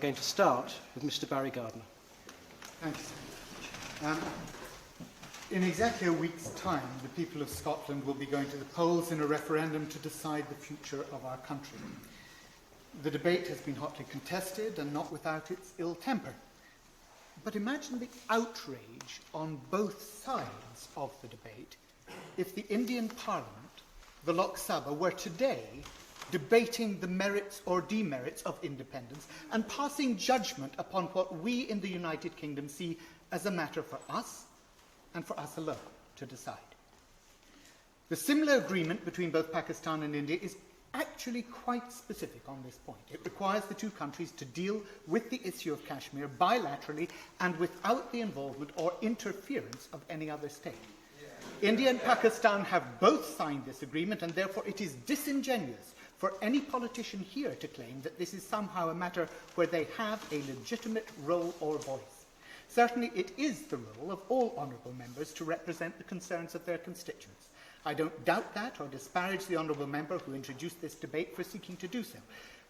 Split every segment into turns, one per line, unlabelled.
I'm going to start with Mr. Barry Gardiner.
Thank you, sir. In exactly a week's time, the people of Scotland will be going to the polls in a referendum to decide the future of our country. The debate has been hotly contested and not without its ill temper. But imagine the outrage on both sides of the debate if the Indian Parliament, the Lok Sabha, were today debating the merits or demerits of independence and passing judgment upon what we in the United Kingdom see as a matter for us and for us alone to decide. The similar agreement between both Pakistan and India is actually quite specific on this point. It requires the two countries to deal with the issue of Kashmir bilaterally and without the involvement or interference of any other state. India and Pakistan have both signed this agreement, and therefore it is disingenuous for any politician here to claim that this is somehow a matter where they have a legitimate role or voice. Certainly it is the role of all honourable members to represent the concerns of their constituents. I don't doubt that or disparage the honourable member who introduced this debate for seeking to do so.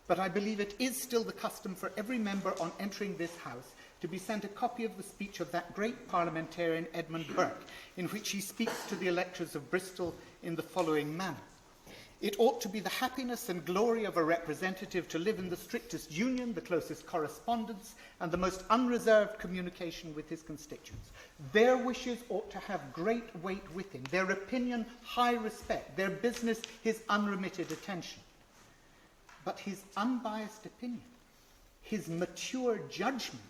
But I believe it is still the custom for every member on entering this House to be sent a copy of the speech of that great parliamentarian Edmund Burke, in which he speaks to the electors of Bristol in the following manner. It ought to be the happiness and glory of a representative to live in the strictest union, the closest correspondence, and the most unreserved communication with his constituents. Their wishes ought to have great weight with him, their opinion high respect, their business his unremitted attention. But his unbiased opinion, his mature judgment,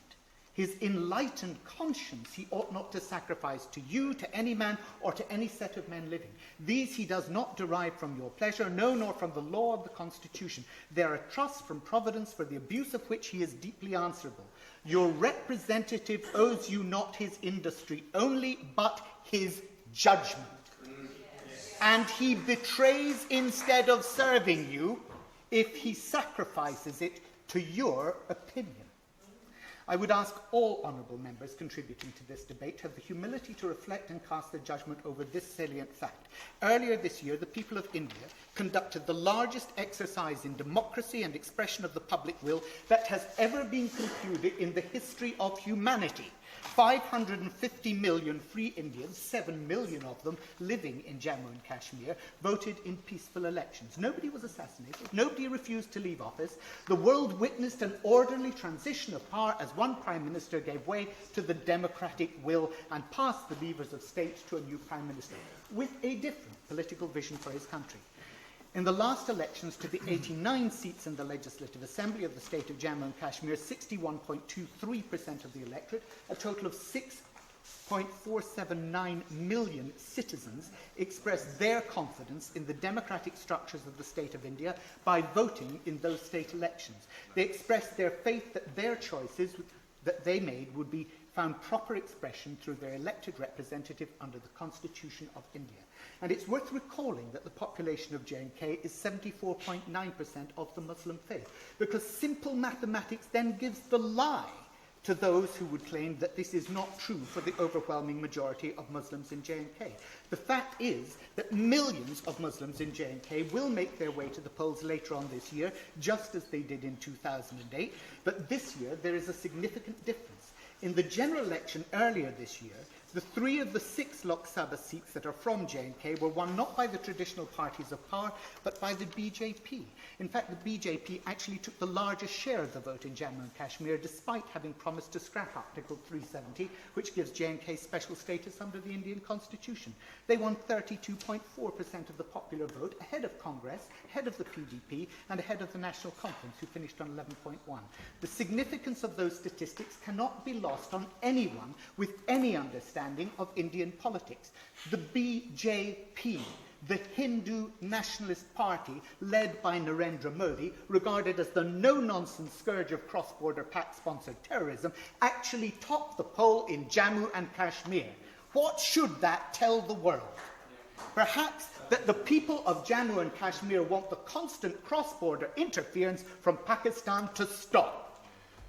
his enlightened conscience he ought not to sacrifice to you, to any man, or to any set of men living. These he does not derive from your pleasure, no, nor from the law of the Constitution. They are a trust from Providence for the abuse of which he is deeply answerable. Your representative owes you not his industry only, but his judgment. And he betrays instead of serving you if he sacrifices it to your opinion. I would ask all honourable members contributing to this debate to have the humility to reflect and cast their judgment over this salient fact. Earlier this year, the people of India conducted the largest exercise in democracy and expression of the public will that has ever been concluded in the history of humanity. 550 million free Indians, 7 million of them living in Jammu and Kashmir, voted in peaceful elections. Nobody was assassinated. Nobody refused to leave office. The world witnessed an orderly transition of power as one Prime Minister gave way to the democratic will and passed the levers of state to a new Prime Minister with a different political vision for his country. In the last elections to the 89 seats in the Legislative Assembly of the state of Jammu and Kashmir, 61.23% of the electorate, a total of 6.479 million citizens, expressed their confidence in the democratic structures of the state of India by voting in those state elections. They expressed their faith that their choices that they made would be found proper expression through their elected representative under the Constitution of India. And it's worth recalling that the population of J&K is 74.9% of the Muslim faith, because simple mathematics then gives the lie to those who would claim that this is not true for the overwhelming majority of Muslims in J&K. The fact is that millions of Muslims in J&K will make their way to the polls later on this year, just as they did in 2008, but this year there is a significant difference. In the general election earlier this year, the 3 of the 6 Lok Sabha seats that are from J&K were won not by the traditional parties of power, but by the BJP. In fact, the BJP actually took the largest share of the vote in Jammu and Kashmir, despite having promised to scrap Article 370, which gives J&K special status under the Indian Constitution. They won 32.4% of the popular vote, ahead of Congress, ahead of the PDP, and ahead of the National Conference, who finished on 11.1. The significance of those statistics cannot be lost on anyone with any understanding of Indian politics. The BJP, the Hindu nationalist party led by Narendra Modi, regarded as the no-nonsense scourge of cross-border PAC-sponsored terrorism, actually topped the poll in Jammu and Kashmir. What should that tell the world? Perhaps that the people of Jammu and Kashmir want the constant cross-border interference from Pakistan to stop.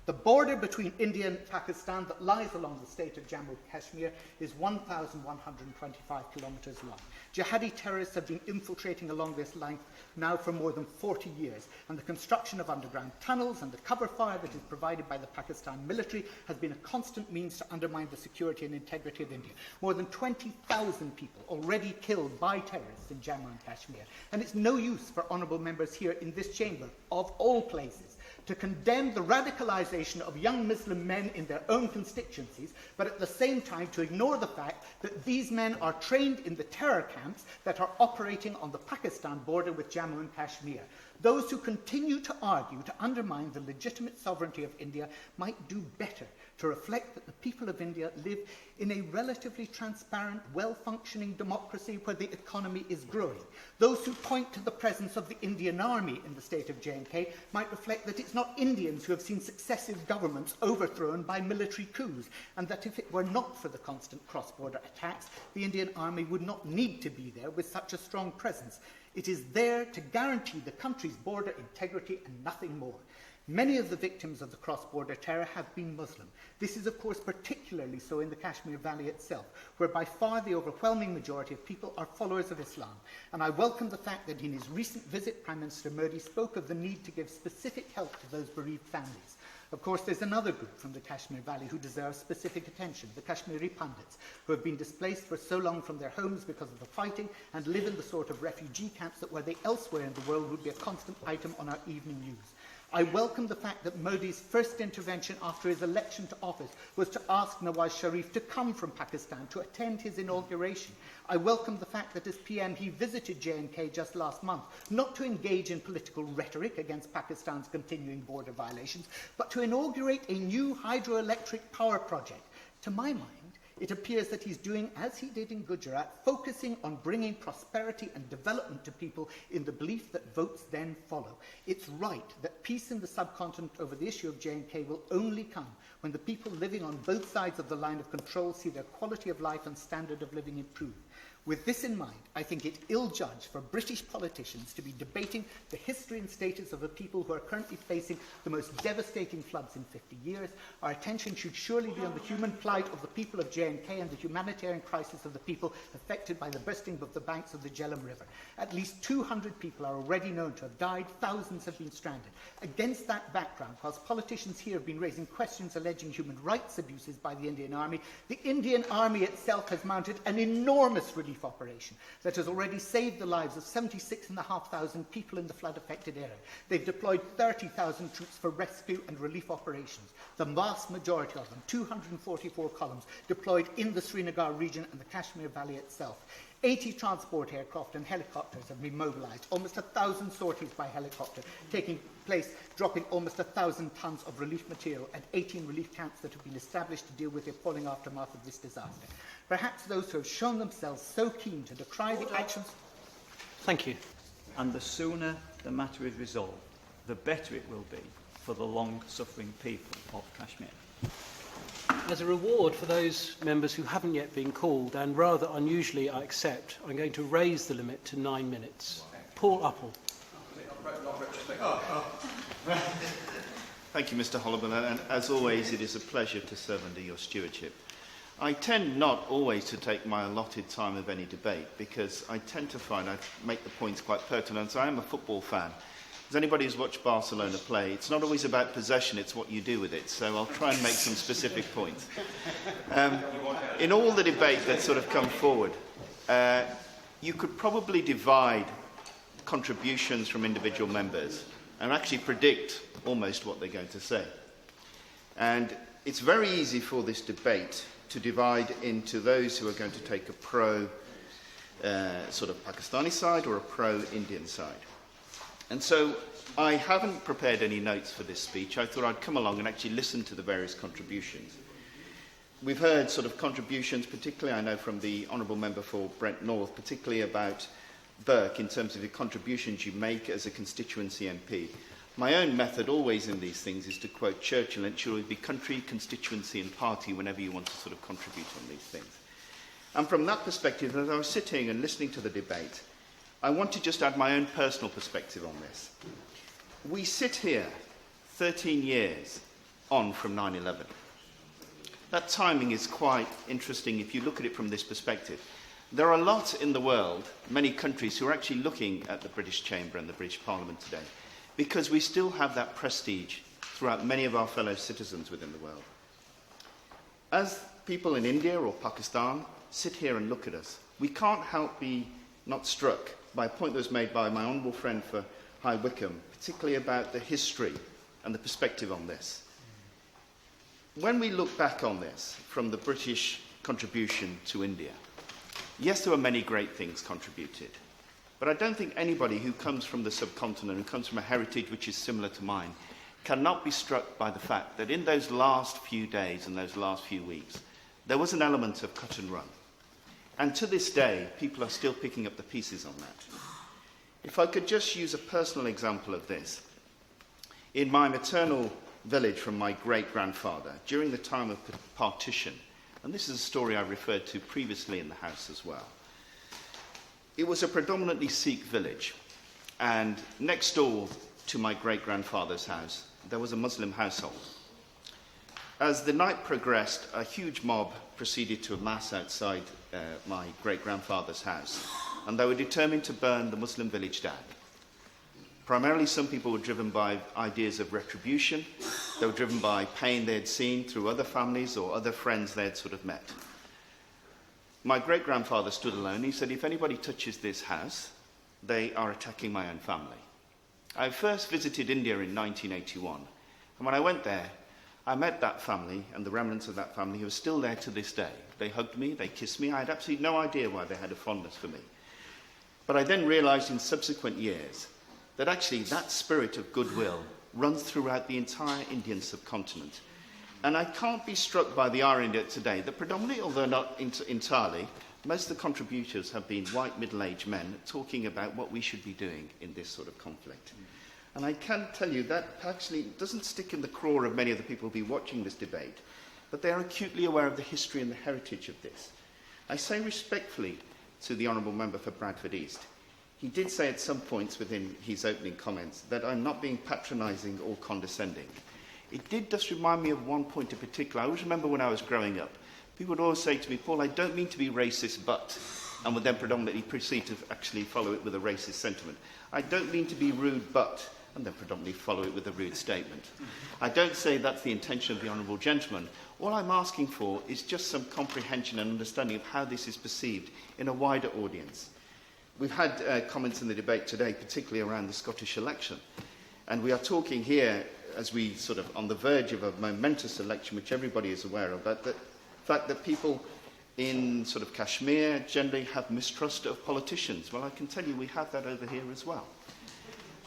The border between India and Pakistan that lies along the state of Jammu and Kashmir is 1,125 kilometres long. Jihadi terrorists have been infiltrating along this length now for more than 40 years, and the construction of underground tunnels and the cover fire that is provided by the Pakistan military has been a constant means to undermine the security and integrity of India. More than 20,000 people already killed by terrorists in Jammu and Kashmir, and it's no use for honourable members here in this chamber, of all places, to condemn the radicalisation of young Muslim men in their own constituencies, but at the same time to ignore the fact that these men are trained in the terror camps that are operating on the Pakistan border with Jammu and Kashmir. Those who continue to argue to undermine the legitimate sovereignty of India might do better to reflect that the people of India live in a relatively transparent, well-functioning democracy where the economy is growing. Those who point to the presence of the Indian army in the state of J&K might reflect that it's not Indians who have seen successive governments overthrown by military coups, and that if it were not for the constant cross-border attacks, the Indian army would not need to be there with such a strong presence. It is there to guarantee the country's border integrity and nothing more. Many of the victims of the cross-border terror have been Muslim. This is, of course, particularly so in the Kashmir Valley itself, where by far the overwhelming majority of people are followers of Islam. And I welcome the fact that in his recent visit, Prime Minister Modi spoke of the need to give specific help to those bereaved families. Of course, there's another group from the Kashmir Valley who deserves specific attention, the Kashmiri Pandits, who have been displaced for so long from their homes because of the fighting and live in the sort of refugee camps that were they elsewhere in the world would be a constant item on our evening news. I welcome the fact that Modi's first intervention after his election to office was to ask Nawaz Sharif to come from Pakistan to attend his inauguration. I welcome the fact that as PM he visited J&K just last month, not to engage in political rhetoric against Pakistan's continuing border violations, but to inaugurate a new hydroelectric power project. To my mind, it appears that he's doing as he did in Gujarat, focusing on bringing prosperity and development to people in the belief that votes then follow. It's right that peace in the subcontinent over the issue of J&K will only come when the people living on both sides of the line of control see their quality of life and standard of living improve. With this in mind, I think it ill-judged for British politicians to be debating the history and status of a people who are currently facing the most devastating floods in 50 years. Our attention should surely be on the human plight of the people of J&K and the humanitarian crisis of the people affected by the bursting of the banks of the Jhelum River. At least 200 people are already known to have died, thousands have been stranded. Against that background, whilst politicians here have been raising questions alleging human rights abuses by the Indian Army, the Indian Army itself has mounted an enormous relief operation that has already saved the lives of 76,500 people in the flood-affected area. They've deployed 30,000 troops for rescue and relief operations, the vast majority of them, 244 columns, deployed in the Srinagar region and the Kashmir Valley itself. 80 transport aircraft and helicopters have been mobilised, almost 1,000 sorties by helicopter taking place, dropping almost 1,000 tonnes of relief material at 18 relief camps that have been established to deal with the appalling aftermath of this disaster. Perhaps those who have shown themselves so keen to decry the actions...
Thank you.
And the sooner the matter is resolved, the better it will be for the long-suffering people of Kashmir.
As a reward for those members who haven't yet been called, and rather unusually I accept, I'm going to raise the limit to 9 minutes. Paul Uppel.
Thank you, Mr. Holliban, and as always, it is a pleasure to serve under your stewardship. I tend not always to take my allotted time of any debate because I tend to find I make the points quite pertinent. So I am a football fan. As anybody who's watched Barcelona play, it's not always about possession, it's what you do with it. So I'll try and make some specific points. In all the debate that's sort of come forward, you could probably divide contributions from individual members and actually predict almost what they're going to say. And it's very easy for this debate to divide into those who are going to take a pro sort of Pakistani side or a pro-Indian side. And so I haven't prepared any notes for this speech. I thought I'd come along and actually listen to the various contributions. We've heard sort of contributions, particularly I know from the Honourable Member for Brent North, particularly about Burke in terms of the contributions you make as a constituency MP. My own method always in these things is to quote Churchill, and it should be country, constituency and party whenever you want to sort of contribute on these things. And from that perspective, as I was sitting and listening to the debate, I want to just add my own personal perspective on this. We sit here 13 years on from 9/11. That timing is quite interesting if you look at it from this perspective. There are lots in the world, many countries, who are actually looking at the British Chamber and the British Parliament today, because we still have that prestige throughout many of our fellow citizens within the world. As people in India or Pakistan sit here and look at us, we can't help be not struck by a point that was made by my honourable friend for High Wycombe, particularly about the history and the perspective on this. When we look back on this from the British contribution to India, yes, there were many great things contributed, but I don't think anybody who comes from the subcontinent, who comes from a heritage which is similar to mine, cannot be struck by the fact that in those last few days and those last few weeks, there was an element of cut and run. And to this day, people are still picking up the pieces on that. If I could just use a personal example of this. In my maternal village from my great-grandfather, during the time of partition, and this is a story I referred to previously in the House as well, it was a predominantly Sikh village, and next door to my great-grandfather's house, there was a Muslim household. As the night progressed, a huge mob proceeded to amass outside my great-grandfather's house, and they were determined to burn the Muslim village down. Primarily, some people were driven by ideas of retribution. They were driven by pain they had seen through other families or other friends they had sort of met. My great-grandfather stood alone. He said, if anybody touches this house, they are attacking my own family. I first visited India in 1981, and when I went there, I met that family and the remnants of that family who are still there to this day. They hugged me, they kissed me. I had absolutely no idea why they had a fondness for me. But I then realized in subsequent years that actually that spirit of goodwill runs throughout the entire Indian subcontinent. And I can't be struck by the irony today that predominantly, although not entirely, most of the contributors have been white middle-aged men talking about what we should be doing in this sort of conflict. And I can tell you that actually doesn't stick in the craw of many of the people who will be watching this debate, but they are acutely aware of the history and the heritage of this. I say respectfully to the Honourable Member for Bradford East, he did say at some points within his opening comments that I'm not being patronising or condescending. It did just remind me of one point in particular. I always remember when I was growing up, people would always say to me, Paul, I don't mean to be racist, but, and would then predominantly proceed to actually follow it with a racist sentiment. I don't mean to be rude, but, and then predominantly follow it with a rude statement. I don't say that's the intention of the Honourable Gentleman. All I'm asking for is just some comprehension and understanding of how this is perceived in a wider audience. We've had comments in the debate today, particularly around the Scottish election. And we are talking here, as we sort of on the verge of a momentous election, which everybody is aware of, about the fact that people in sort of Kashmir generally have mistrust of politicians. Well, I can tell you we have that over here as well.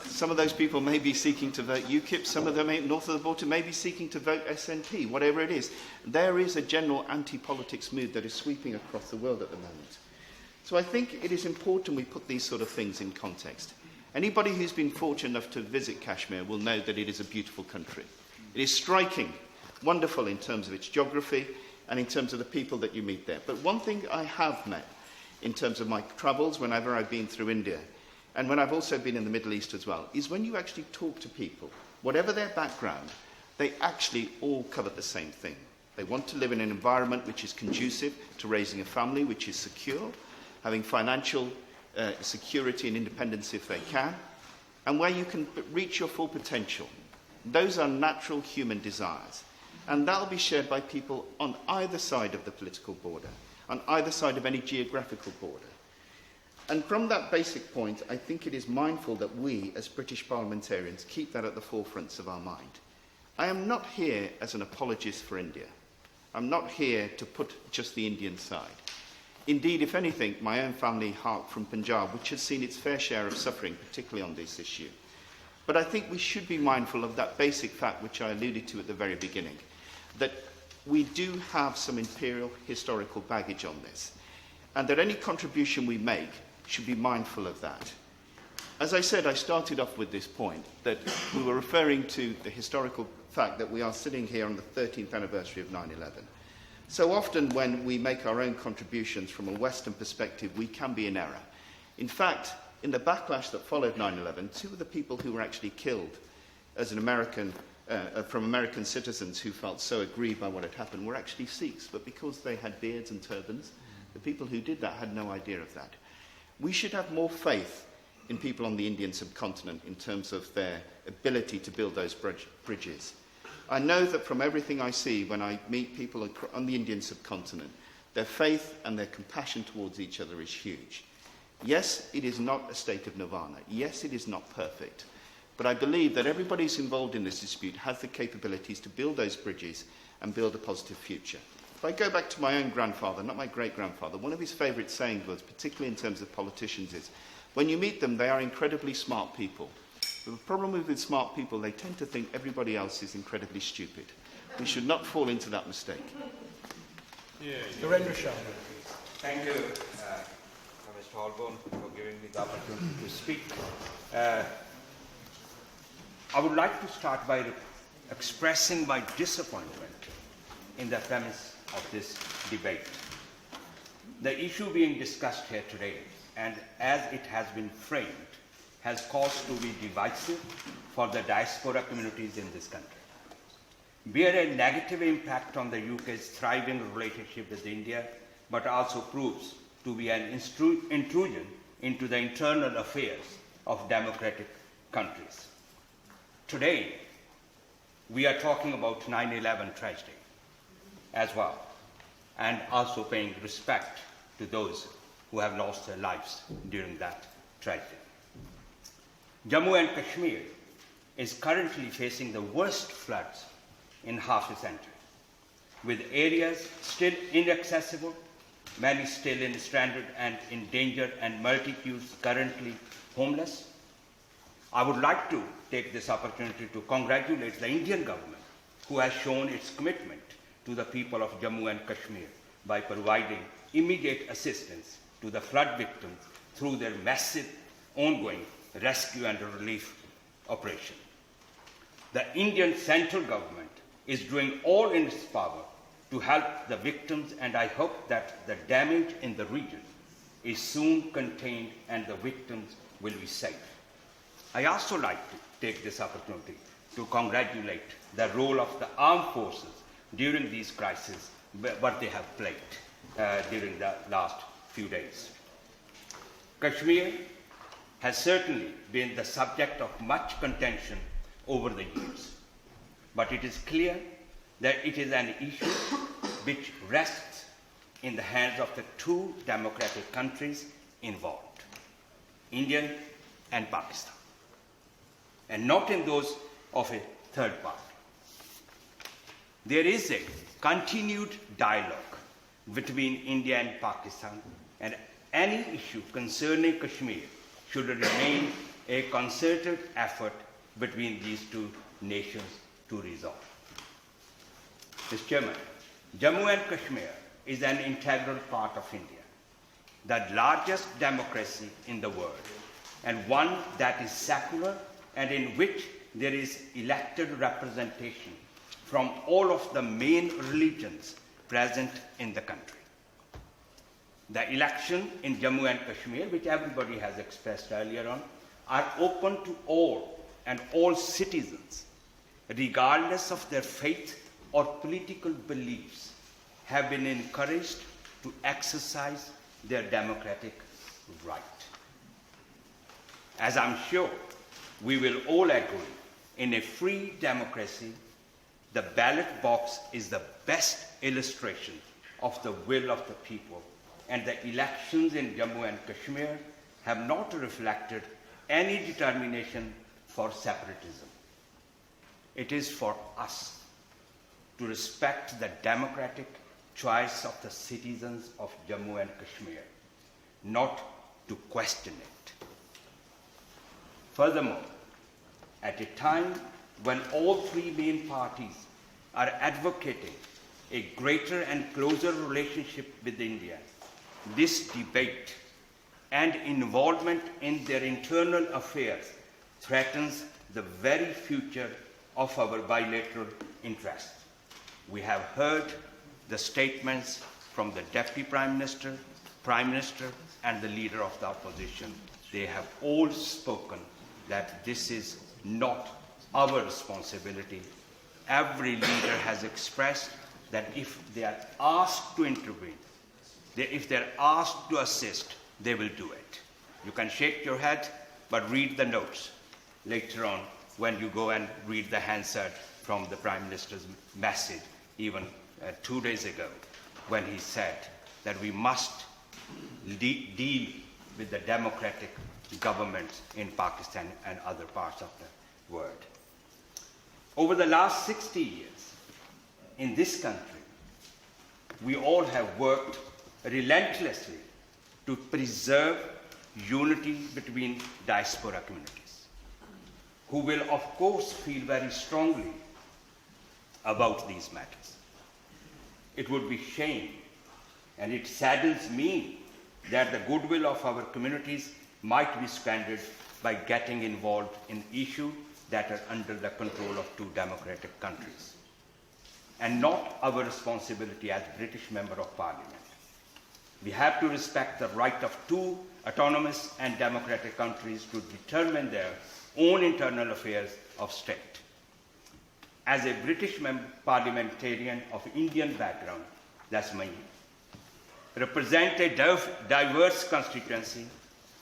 Some of those people may be seeking to vote UKIP, some of them north of the border may be seeking to vote SNP, whatever it is. There is a general anti-politics mood that is sweeping across the world at the moment. So I think it is important we put these sort of things in context. Anybody who's been fortunate enough to visit Kashmir will know that it is a beautiful country. It is striking, wonderful in terms of its geography and in terms of the people that you meet there. But one thing I have met in terms of my travels whenever I've been through India, and when I've also been in the Middle East as well, is when you actually talk to people, whatever their background, they actually all cover the same thing. They want to live in an environment which is conducive to raising a family, which is secure, having financial security and independence if they can, and where you can reach your full potential. Those are natural human desires. And that will be shared by people on either side of the political border, on either side of any geographical border. And from that basic point, I think it is mindful that we, as British parliamentarians, keep that at the forefront of our mind. I am not here as an apologist for India. I'm not here to put just the Indian side. Indeed, if anything, my own family hark from Punjab, which has seen its fair share of suffering, particularly on this issue. But I think we should be mindful of that basic fact, which I alluded to at the very beginning, that we do have some imperial historical baggage on this, and that any contribution we make should be mindful of that. As I said, I started off with this point, that we were referring to the historical fact that we are sitting here on the 13th anniversary of 9/11. So often when we make our own contributions from a Western perspective, we can be in error. In fact, in the backlash that followed 9/11, two of the people who were actually killed as an American from American citizens who felt so aggrieved by what had happened were actually Sikhs, but because they had beards and turbans, the people who did that had no idea of that. We should have more faith in people on the Indian subcontinent in terms of their ability to build those bridges. I know that from everything I see when I meet people on the Indian subcontinent, their faith and their compassion towards each other is huge. Yes, it is not a state of nirvana. Yes, it is not perfect. But I believe that everybody who's involved in this dispute has the capabilities to build those bridges and build a positive future. If I go back to my own grandfather, not my great-grandfather, one of his favourite sayings was, particularly in terms of politicians, is, when you meet them, they are incredibly smart people. But the problem with smart people, they tend to think everybody else is incredibly stupid. We should not fall into that mistake.
Narendra Shah.
Thank you, Mr. Holborn, for giving me the opportunity to speak. I would like to start by expressing my disappointment in the premise of this debate. The issue being discussed here today, and as it has been framed, has caused to be divisive for the diaspora communities in this country. Bear a negative impact on the UK's thriving relationship with India, but also proves to be an intrusion into the internal affairs of democratic countries. Today, we are talking about 9/11 tragedy as well, and also paying respect to those who have lost their lives during that tragedy. Jammu and Kashmir is currently facing the worst floods in half a century, with areas still inaccessible, many still stranded and in danger, and multitudes currently homeless. I would like to take this opportunity to congratulate the Indian government, who has shown its commitment to the people of Jammu and Kashmir by providing immediate assistance to the flood victims through their massive ongoing rescue and relief operation. The Indian central government is doing all in its power to help the victims, and I hope that the damage in the region is soon contained and the victims will be safe. I also like to take this opportunity to congratulate the role of the armed forces during these crises, what they have played during the last few days. Kashmir has certainly been the subject of much contention over the years, but it is clear that it is an issue which rests in the hands of the two democratic countries involved, India and Pakistan, and not in those of a third party. There is a continued dialogue between India and Pakistan, and any issue concerning Kashmir should remain a concerted effort between these two nations to resolve. Mr. Chairman, Jammu and Kashmir is an integral part of India, the largest democracy in the world, and one that is secular and in which there is elected representation from all of the main religions present in the country. The elections in Jammu and Kashmir, which everybody has expressed earlier on, are open to all and all citizens, regardless of their faith or political beliefs, have been encouraged to exercise their democratic right. As I'm sure we will all agree, in a free democracy, the ballot box is the best illustration of the will of the people, and the elections in Jammu and Kashmir have not reflected any determination for separatism. It is for us to respect the democratic choice of the citizens of Jammu and Kashmir, not to question it. Furthermore, at a time when all three main parties are advocating a greater and closer relationship with India, this debate and involvement in their internal affairs threatens the very future of our bilateral interests. We have heard the statements from the Deputy Prime Minister, and the Leader of the Opposition. They have all spoken that this is not our responsibility. Every leader has expressed that if they are asked to intervene, if they're asked to assist, they will do it. You can shake your head, but read the notes later on when you go and read the Hansard from the Prime Minister's message, even 2 days ago, when he said that we must deal with the democratic governments in Pakistan and other parts of the world. Over the last 60 years, in this country, we all have worked relentlessly to preserve unity between diaspora communities, who will, of course, feel very strongly about these matters. It would be shame, and it saddens me, that the goodwill of our communities might be squandered by getting involved in issues that are under the control of two democratic countries, and not our responsibility as British Member of Parliament. We have to respect the right of two autonomous and democratic countries to determine their own internal affairs of state. As a British parliamentarian of Indian background, that's me, represent a diverse constituency,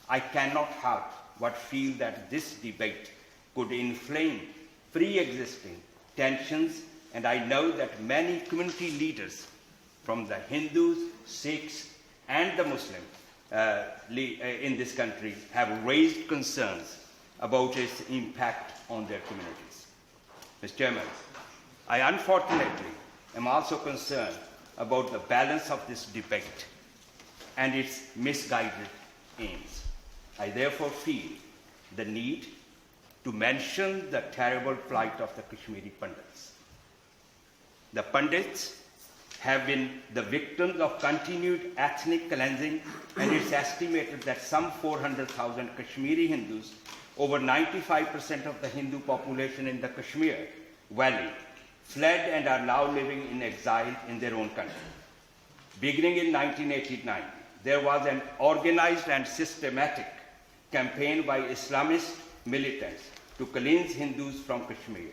I cannot help but feel that this debate could inflame pre-existing tensions, and I know that many community leaders from the Hindus, Sikhs, and the Muslims in this country have raised concerns about its impact on their communities. Mr. Chairman, I unfortunately am also concerned about the balance of this debate and its misguided aims. I therefore feel the need to mention the terrible plight of the Kashmiri Pandits. The Pandits have been the victims of continued ethnic cleansing, and it's estimated that some 400,000 Kashmiri Hindus, over 95% of the Hindu population in the Kashmir Valley, fled and are now living in exile in their own country. Beginning in 1989, there was an organized and systematic campaign by Islamist militants to cleanse Hindus from Kashmir,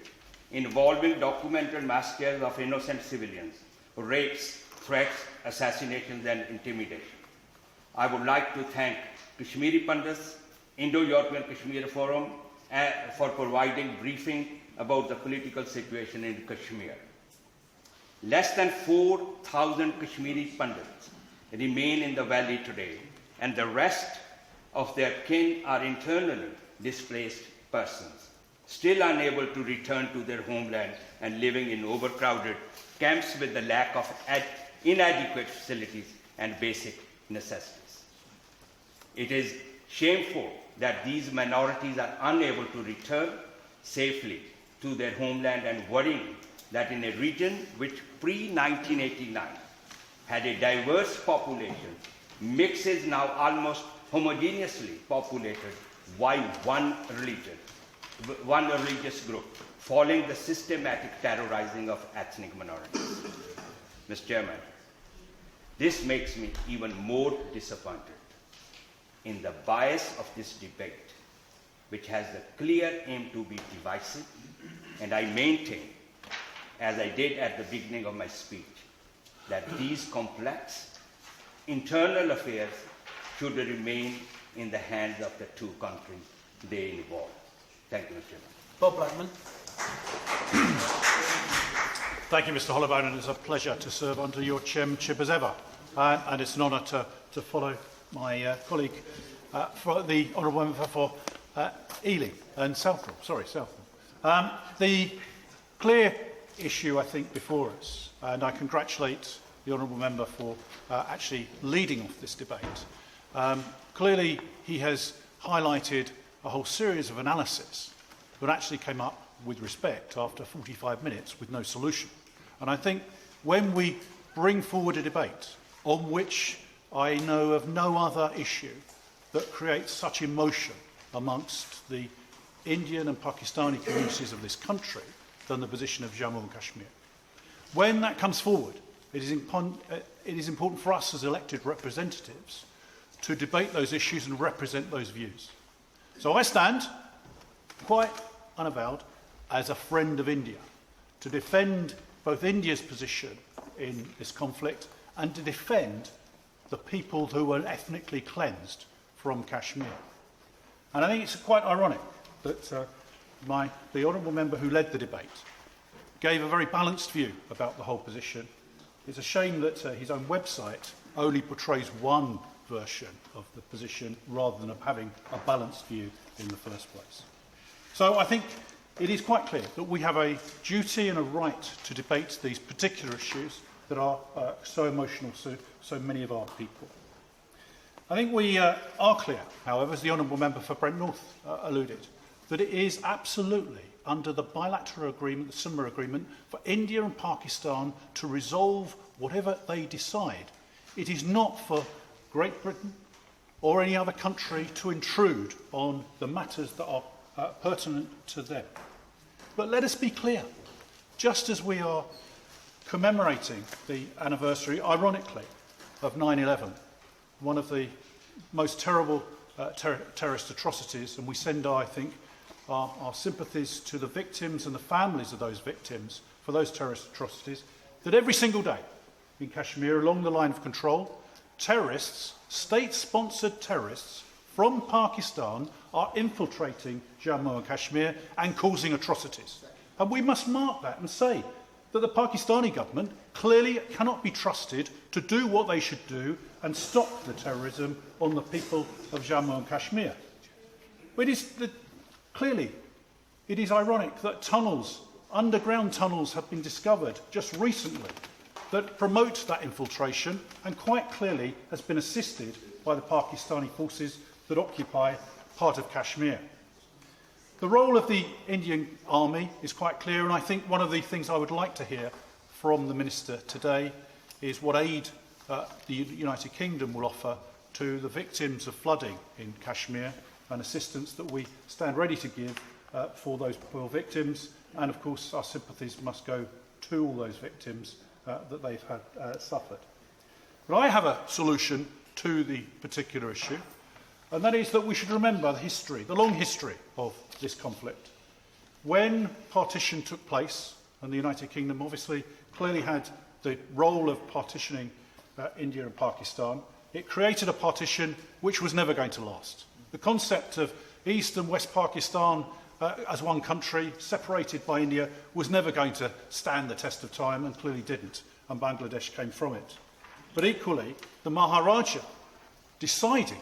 involving documented massacres of innocent civilians, rapes, threats, assassinations, and intimidation. I would like to thank Kashmiri Pandits, Indo-European Kashmir Forum, for providing briefing about the political situation in Kashmir. Less than 4,000 Kashmiri Pandits remain in the valley today, and the rest of their kin are internally displaced persons, still unable to return to their homeland and living in overcrowded camps with the lack of inadequate facilities and basic necessities. It is shameful that these minorities are unable to return safely to their homeland, and worrying that in a region which pre-1989 had a diverse population, mix is now almost homogeneously populated by one religious group, following the systematic terrorizing of ethnic minorities. Mr. Chairman, this makes me even more disappointed in the bias of this debate, which has the clear aim to be divisive, and I maintain, as I did at the beginning of my speech, that these complex internal affairs should remain in the hands of the two countries they involve. Thank you, Mr. Chairman.
Bob Blackman.
Thank you, Mr. Holloway, and it's a pleasure to serve under your chairmanship as ever. And it's an honour to follow my colleague, for the honourable member for Ealing and Southall. The clear issue, I think, before us, and I congratulate the honourable member for actually leading off this debate. Clearly, he has highlighted a whole series of analysis that actually came up with respect after 45 minutes with no solution. And I think when we bring forward a debate on which I know of no other issue that creates such emotion amongst the Indian and Pakistani communities of this country than the position of Jammu and Kashmir, when that comes forward, it is important for us as elected representatives to debate those issues and represent those views. So I stand, quite unavowed, as a friend of India, to defend both India's position in this conflict and to defend the people who were ethnically cleansed from Kashmir. And I think it's quite ironic that the honourable member who led the debate gave a very balanced view about the whole position. It's a shame that his own website only portrays one version of the position rather than having a balanced view in the first place. So I think it is quite clear that we have a duty and a right to debate these particular issues that are so emotional to so many of our people. I think we are clear, however, as the Honourable Member for Brent North alluded, that it is absolutely under the bilateral agreement, the Simla agreement, for India and Pakistan to resolve whatever they decide. It is not for Great Britain or any other country to intrude on the matters that are pertinent to them. But let us be clear, just as we are commemorating the anniversary, ironically, of 9/11, one of the most terrible terrorist atrocities, and we send, I think, our sympathies to the victims and the families of those victims for those terrorist atrocities, that every single day in Kashmir, along the line of control, terrorists, state-sponsored terrorists from Pakistan are infiltrating Jammu and Kashmir and causing atrocities. And we must mark that and say that the Pakistani government clearly cannot be trusted to do what they should do and stop the terrorism on the people of Jammu and Kashmir. But clearly, it is ironic that tunnels, underground tunnels, have been discovered just recently that promote that infiltration and quite clearly has been assisted by the Pakistani forces that occupy part of Kashmir. The role of the Indian Army is quite clear, and I think one of the things I would like to hear from the Minister today is what aid the United Kingdom will offer to the victims of flooding in Kashmir and assistance that we stand ready to give for those poor victims. And of course, our sympathies must go to all those victims that they've had suffered. But I have a solution to the particular issue, and that is that we should remember the history, the long history of this conflict. When partition took place, and the United Kingdom obviously clearly had the role of partitioning India and Pakistan, it created a partition which was never going to last. The concept of East and West Pakistan as one country, separated by India, was never going to stand the test of time, and clearly didn't, and Bangladesh came from it. But equally, the Maharaja decided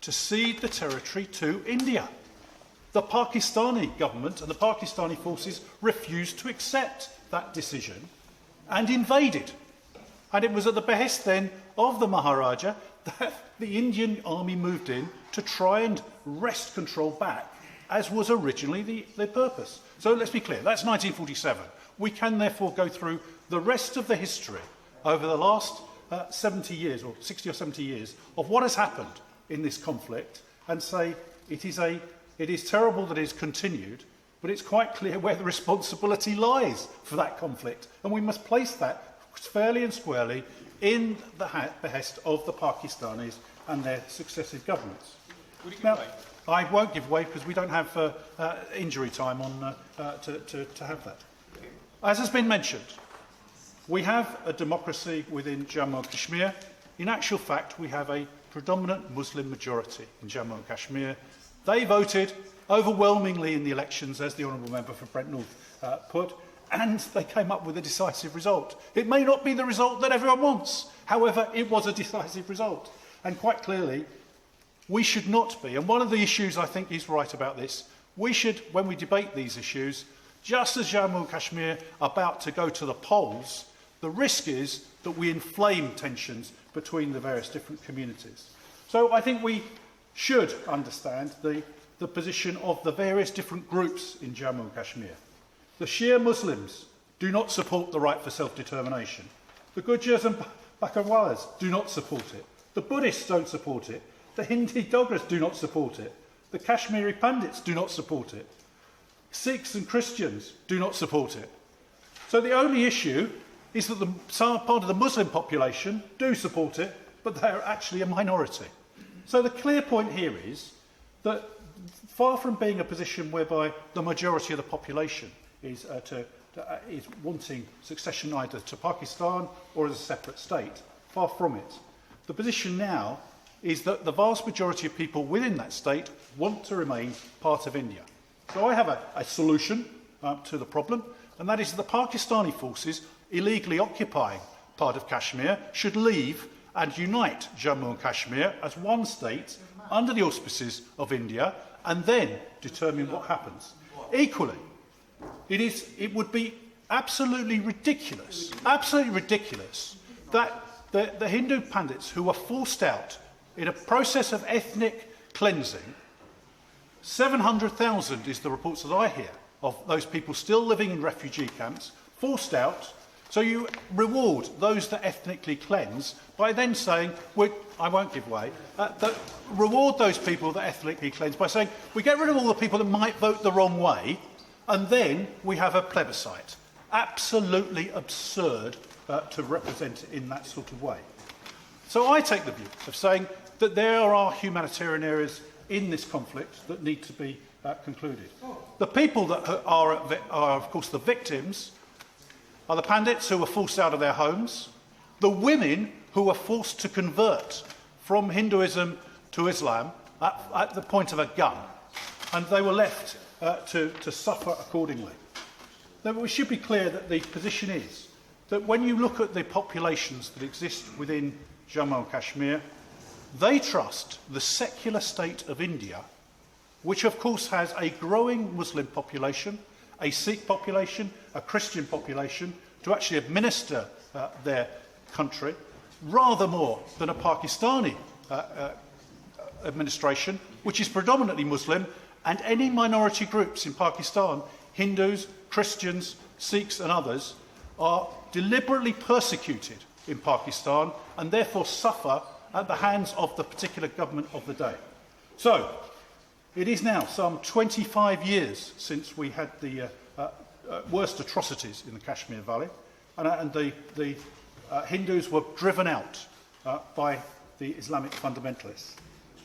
to cede the territory to India. The Pakistani government and the Pakistani forces refused to accept that decision and invaded. And it was at the behest then of the Maharaja that the Indian army moved in to try and wrest control back, as was originally the purpose. So let's be clear, that's 1947. We can therefore go through the rest of the history over the last 70 years, or 60 or 70 years, of what has happened in this conflict and say it is terrible that it has continued, but it's quite clear where the responsibility lies for that conflict. And we must place that fairly and squarely in the behest of the Pakistanis and their successive governments. Now, I won't give way because we don't have injury time on to have that. As has been mentioned, we have a democracy within Jammu and Kashmir. In actual fact, we have a predominant Muslim majority in Jammu and Kashmir. They voted overwhelmingly in the elections, as the Honourable Member for Brent North put, and they came up with a decisive result. It may not be the result that everyone wants. However, it was a decisive result. And quite clearly, we should not be. And one of the issues I think is right about this, we should, when we debate these issues, just as Jammu and Kashmir are about to go to the polls, the risk is that we inflame tensions between the various different communities. So I think we should understand the position of the various different groups in Jammu and Kashmir. The Shia Muslims do not support the right for self-determination. The Gujars and Bakawalas do not support it. The Buddhists don't support it. The Hindi Dogras do not support it. The Kashmiri Pandits do not support it. Sikhs and Christians do not support it. So the only issue is that some part of the Muslim population do support it, but they're actually a minority. So the clear point here is that far from being a position whereby the majority of the population is is wanting succession either to Pakistan or as a separate state. Far from it. The position now is that the vast majority of people within that state want to remain part of India. So I have a solution to the problem, and that is that the Pakistani forces illegally occupying part of Kashmir should leave and unite Jammu and Kashmir as one state under the auspices of India, and then determine what happens. Equally, it would be absolutely ridiculous that the Hindu Pandits who were forced out in a process of ethnic cleansing, 700,000 is the reports that I hear of those people still living in refugee camps, forced out. So you reward those that ethnically cleanse by then saying, I won't give way, reward those people that ethnically cleanse by saying, we get rid of all the people that might vote the wrong way, and then we have a plebiscite. Absolutely absurd to represent it in that sort of way. So I take the view of saying that there are humanitarian areas in this conflict that need to be concluded. The people that are, of course, the victims are the Pandits who were forced out of their homes, the women who were forced to convert from Hinduism to Islam at the point of a gun, and they were left to suffer accordingly. Now, we should be clear that the position is that when you look at the populations that exist within Jammu and Kashmir, they trust the secular state of India, which of course has a growing Muslim population, a Sikh population, a Christian population, to actually administer their country, rather more than a Pakistani administration, which is predominantly Muslim, and any minority groups in Pakistan, Hindus, Christians, Sikhs and others, are deliberately persecuted in Pakistan and therefore suffer at the hands of the particular government of the day. So, it is now some 25 years since we had the worst atrocities in the Kashmir Valley, and the Hindus were driven out by the Islamic fundamentalists.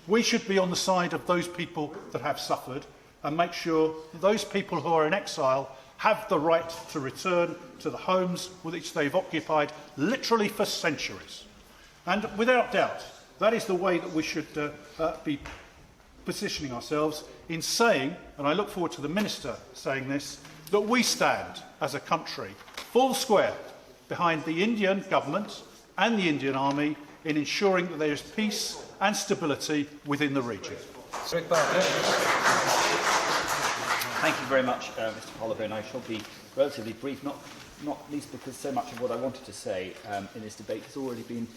We should be on the side of those people that have suffered and make sure that those people who are in exile have the right to return to the homes which they've occupied literally for centuries. And without doubt, that is the way that we should be positioning ourselves in saying, and I look forward to the Minister saying this, that we stand as a country full square behind the Indian government and the Indian Army in ensuring that there is peace and stability within the region.
Thank you very much, Mr. Holloway. I shall be relatively brief, not least because so much of what I wanted to say in this debate has already been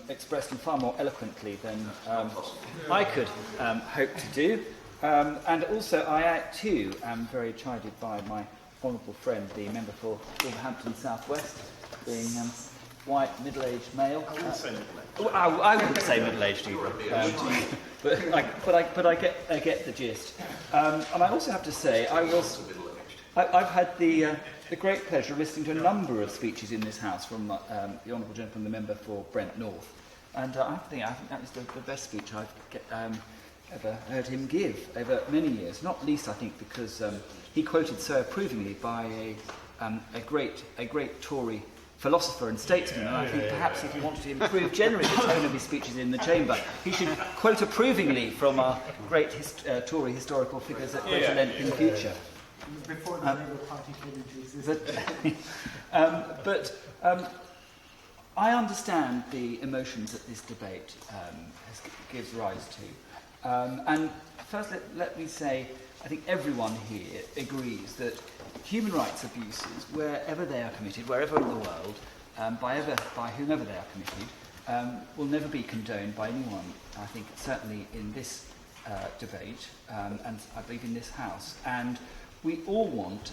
expressed far more eloquently than I could hope to do. And also, I too am very chided by my honourable friend, the member for Wolverhampton South West, being white, middle-aged male.
I wouldn't say middle-aged.
I wouldn't say middle-aged either. But I get the gist. And I also have to say, I've had the great pleasure of listening to a number of speeches in this House from the honourable gentleman, the member for Brent North, and I think that was the best speech I've ever heard him give over many years. Not least, I think, because he quoted so approvingly by a great Tory philosopher and statesman, and I think perhaps if he wanted to improve generally the tone of his speeches in the chamber, he should quote approvingly from our great Tory historical figures at greater length in the future.
Before the Labour Party came into existence.
I understand the emotions that this debate gives rise to. And first, let me say, I think everyone here agrees that human rights abuses, wherever they are committed, wherever in the world, by whomever they are committed, will never be condoned by anyone, I think, certainly in this debate, and I believe in this House. And we all want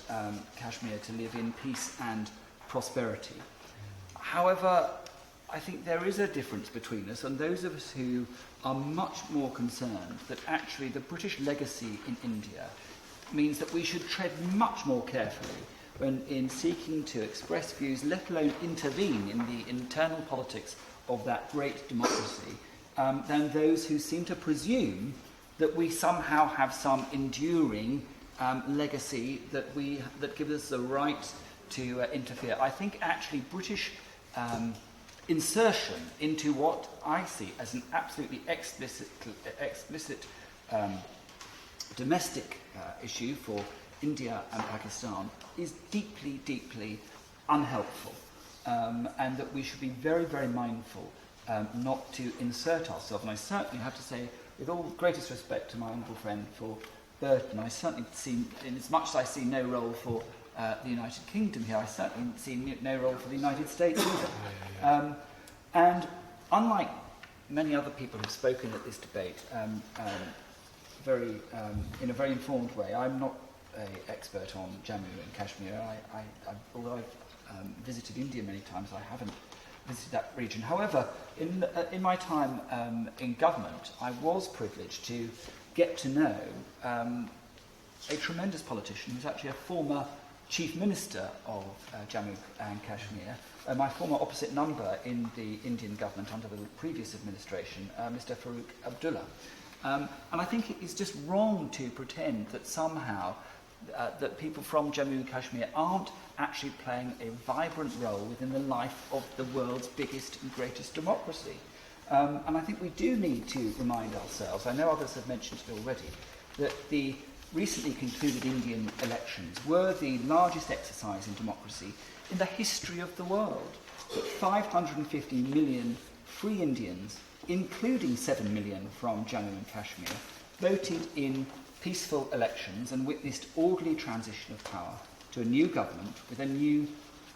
Kashmir to live in peace and prosperity. However, I think there is a difference between us and those of us who are much more concerned that actually the British legacy in India means that we should tread much more carefully when in seeking to express views, let alone intervene in the internal politics of that great democracy, than those who seem to presume that we somehow have some enduring legacy that gives us the right to interfere. I think actually British insertion into what I see as an absolutely explicit domestic issue for India and Pakistan is deeply, deeply unhelpful, and that we should be very, very mindful not to insert ourselves. And I certainly have to say, with all greatest respect to my honourable friend for Burton, I certainly see, in as much as I see no role for the United Kingdom here, I certainly see no role for the United States either. And unlike many other people who've spoken at this debate, in a very informed way, I'm not an expert on Jammu and Kashmir. Although I've visited India many times, I haven't visited that region. However, in my time in government, I was privileged to get to know a tremendous politician who's actually a former Chief Minister of Jammu and Kashmir, my former opposite number in the Indian government under the previous administration, Mr. Farooq Abdullah. And I think it is just wrong to pretend that somehow that people from Jammu and Kashmir aren't actually playing a vibrant role within the life of the world's biggest and greatest democracy. And I think we do need to remind ourselves, I know others have mentioned it already, that the recently concluded Indian elections were the largest exercise in democracy in the history of the world. That 550 million free Indians, including 7 million from Jammu and Kashmir, voted in peaceful elections and witnessed orderly transition of power to a new government with a new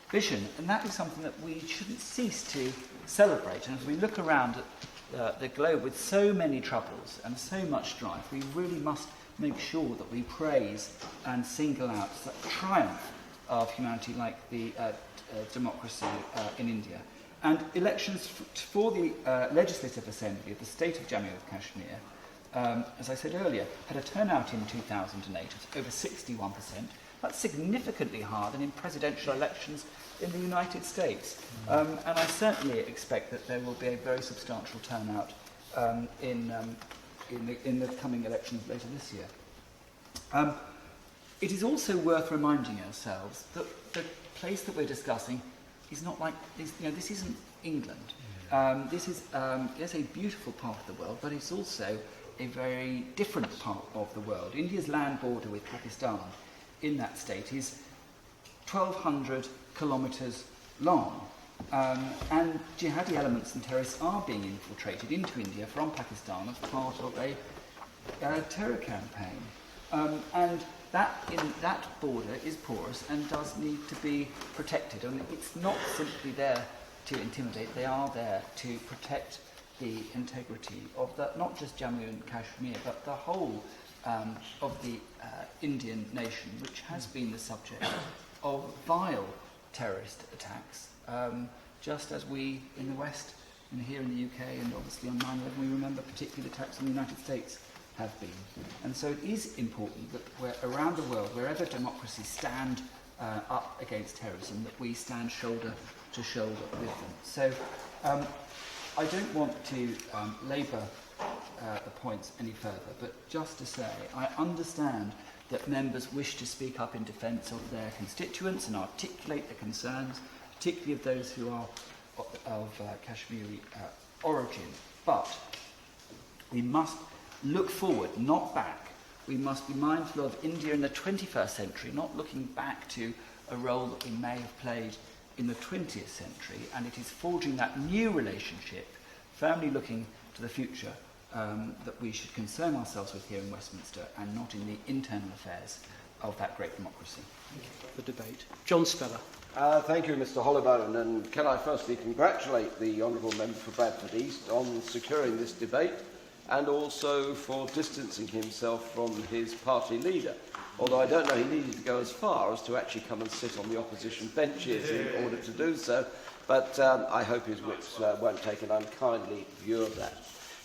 vision. And that is something that we shouldn't cease to celebrate. And as we look around at the globe with so many troubles and so much strife, we really must make sure that we praise and single out the triumph of humanity like the democracy in India. And elections for the Legislative Assembly of the state of Jammu and Kashmir, as I said earlier, had a turnout in 2008 of over 61%. That's significantly higher than in presidential elections in the United States. And I certainly expect that there will be a very substantial turnout in the coming elections later this year. It is also worth reminding ourselves that the place that we're discussing is not like this. This isn't England. This is yes, a beautiful part of the world, but it's also a very different part of the world. India's land border with Pakistan in that state is 1,200 kilometres long. And jihadi elements and terrorists are being infiltrated into India from Pakistan as part of a terror campaign. And that border is porous and does need to be protected. And it's not simply there to intimidate, they are there to protect the integrity of not just Jammu and Kashmir, but the whole of the Indian nation, which has been the subject of vile terrorist attacks, just as we in the West and here in the UK and obviously on 9/11 we remember particular attacks in the United States have been. And so it is important that around the world, wherever democracies stand up against terrorism, that we stand shoulder to shoulder with them. So I don't want to labour the points any further, but just to say, I understand that members wish to speak up in defence of their constituents and articulate their concerns, particularly of those who are of Kashmiri origin. But we must look forward, not back. We must be mindful of India in the 21st century, not looking back to a role that we may have played in the 20th century, and it is forging that new relationship, firmly looking to the future, that we should concern ourselves with here in Westminster and not in the internal affairs of that great democracy.
Thank you for the debate. John Speller.
Thank you, Mr. Hollowburn, and can I firstly congratulate the Honourable Member for Bradford East on securing this debate and also for distancing himself from his party leader, although I don't know he needed to go as far as to actually come and sit on the opposition benches in order to do so, but I hope his wits won't take an unkindly view of that.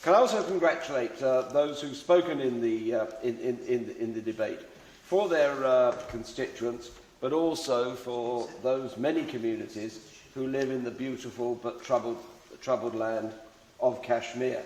Can I also congratulate those who've spoken in the debate for their constituents, but also for those many communities who live in the beautiful but troubled land of Kashmir.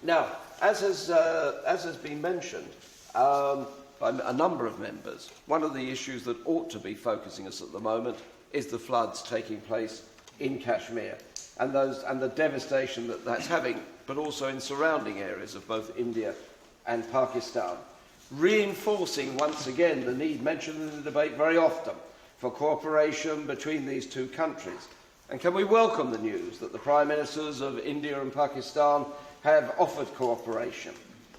Now, as has been mentioned by a number of members, one of the issues that ought to be focusing us at the moment is the floods taking place in Kashmir and the devastation that that's having, but also in surrounding areas of both India and Pakistan, reinforcing once again the need mentioned in the debate very often for cooperation between these two countries. And can we welcome the news that the Prime Ministers of India and Pakistan have offered cooperation?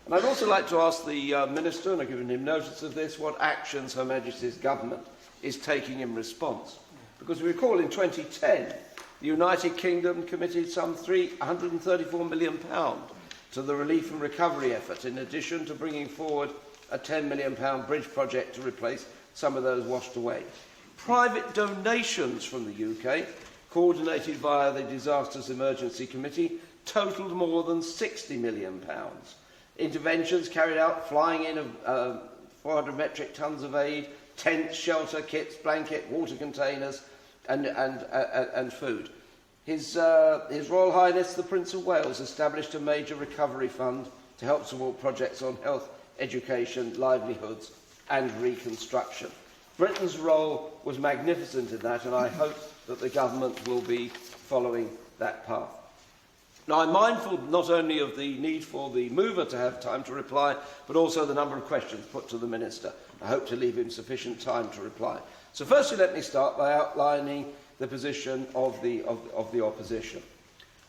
And I'd also like to ask the Minister, and I've given him notice of this, what actions Her Majesty's Government is taking in response. Because we recall in 2010, the United Kingdom committed some £334 million to the relief and recovery effort, in addition to bringing forward a £10 million bridge project to replace some of those washed away. Private donations from the UK, coordinated via the Disasters Emergency Committee, totalled more than £60 million. Interventions carried out, flying in of 400 metric tonnes of aid, tents, shelter kits, blanket, water containers, and food. His Royal Highness the Prince of Wales established a major recovery fund to help support projects on health, education, livelihoods and reconstruction. Britain's role was magnificent in that, and I hope that the government will be following that path. Now, I'm mindful not only of the need for the mover to have time to reply, but also the number of questions put to the Minister. I hope to leave him sufficient time to reply. So firstly, let me start by outlining the position of the opposition.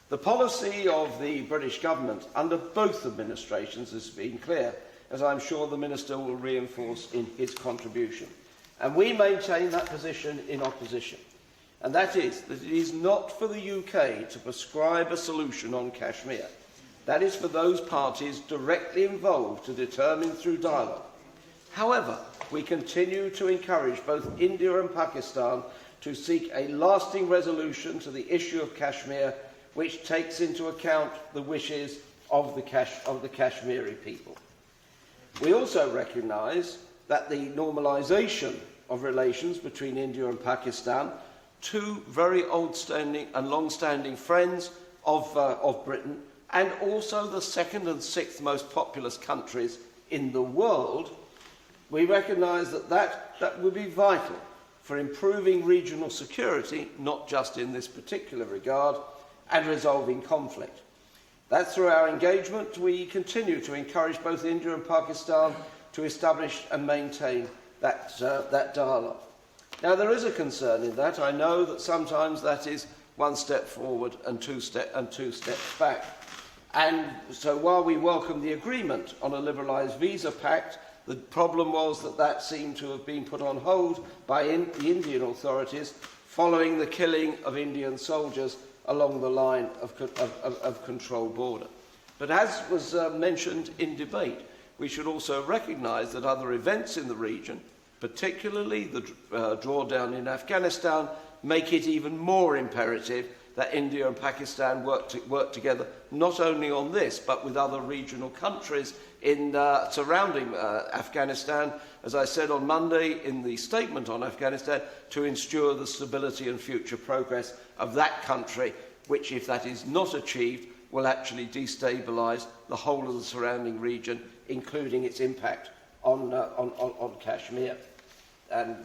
The policy of the British government under both administrations has been clear, as I'm sure the Minister will reinforce in his contribution. And we maintain that position in opposition. And that is that it is not for the UK to prescribe a solution on Kashmir. That is for those parties directly involved to determine through dialogue. However, we continue to encourage both India and Pakistan to seek a lasting resolution to the issue of Kashmir, which takes into account the wishes of the Kashmiri people. We also recognise that the normalisation of relations between India and Pakistan, two very old-standing and long-standing friends of Britain, and also the second and sixth most populous countries in the world, we recognise that would be vital for improving regional security, not just in this particular regard, and resolving conflict. That's through our engagement we continue to encourage both India and Pakistan to establish and maintain that dialogue. Now, there is a concern in that. I know that sometimes that is one step forward and two steps back. And so while we welcome the agreement on a liberalised visa pact, the problem was that seemed to have been put on hold by the Indian authorities following the killing of Indian soldiers along the line of control border. But as was mentioned in debate, we should also recognise that other events in the region, particularly the drawdown in Afghanistan, make it even more imperative that India and Pakistan work together not only on this, but with other regional countries surrounding Afghanistan, as I said on Monday in the statement on Afghanistan, to ensure the stability and future progress of that country, which, if that is not achieved, will actually destabilise the whole of the surrounding region, including its impact on Kashmir. And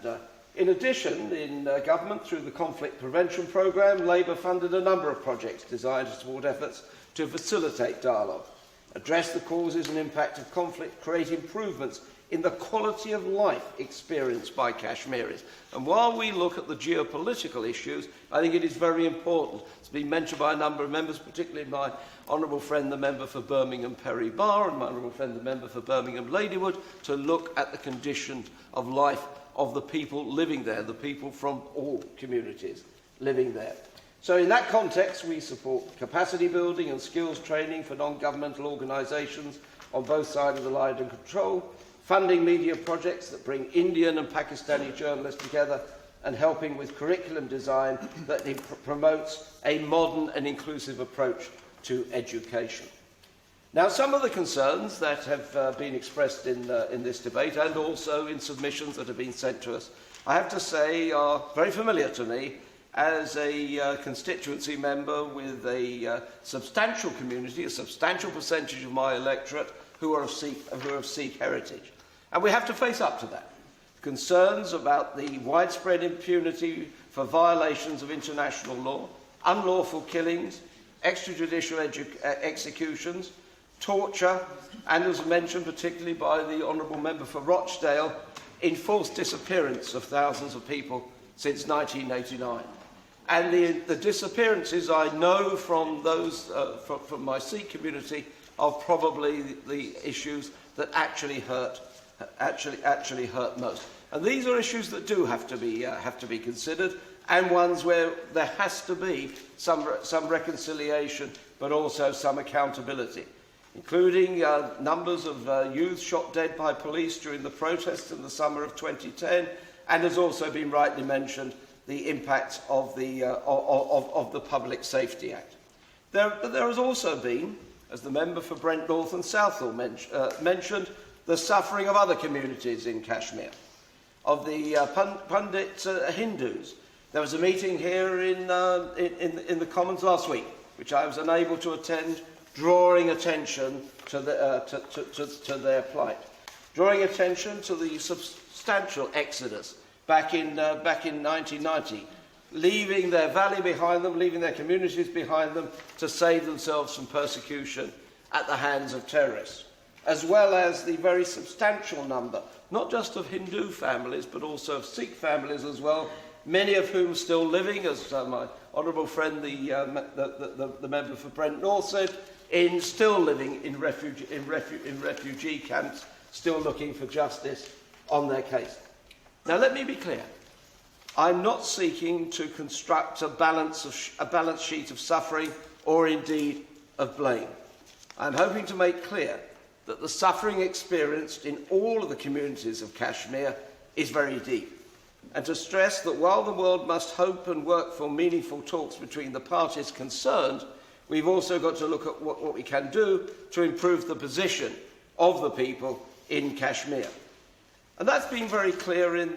in addition, in government, through the Conflict Prevention Programme, Labour funded a number of projects designed to support efforts to facilitate dialogue, address the causes and impact of conflict, create improvements in the quality of life experienced by Kashmiris. And while we look at the geopolitical issues, I think it is very important. It's been mentioned by a number of members, particularly my honourable friend, the member for Birmingham Perry Barr, and my honourable friend, the member for Birmingham Ladywood, to look at the conditions of life of the people living there, the people from all communities living there. So in that context, we support capacity building and skills training for non-governmental organisations on both sides of the line of control, funding media projects that bring Indian and Pakistani journalists together, and helping with curriculum design that promotes a modern and inclusive approach to education. Now, some of the concerns that have been expressed in this debate, and also in submissions that have been sent to us, I have to say are very familiar to me, as a constituency member with a substantial community, a substantial percentage of my electorate who are of Sikh heritage. And we have to face up to that. Concerns about the widespread impunity for violations of international law, unlawful killings, extrajudicial executions, torture, and as mentioned particularly by the Honourable Member for Rochdale, enforced disappearance of thousands of people since 1989. And the disappearances I know from those from my Sikh community are probably the issues that actually hurt most. And these are issues that do have to be considered, and ones where there has to be some reconciliation, but also some accountability, including numbers of youths shot dead by police during the protests in the summer of 2010, and has also been rightly mentioned the impact of the Public Safety Act. But there has also been, as the member for Brent North and Southall mentioned, the suffering of other communities in Kashmir, of the Pandit Hindus. There was a meeting here in the Commons last week, which I was unable to attend, drawing attention to their plight, drawing attention to the substantial exodus back in 1990, leaving their valley behind them, leaving their communities behind them to save themselves from persecution at the hands of terrorists, as well as the very substantial number, not just of Hindu families, but also of Sikh families as well, many of whom still living, as my honourable friend, the member for Brent North said, still living in refugee camps, still looking for justice on their case. Now, let me be clear. I'm not seeking to construct a balance sheet of suffering or indeed of blame. I'm hoping to make clear that the suffering experienced in all of the communities of Kashmir is very deep, and to stress that while the world must hope and work for meaningful talks between the parties concerned, we've also got to look at what we can do to improve the position of the people in Kashmir. And that's been very clear in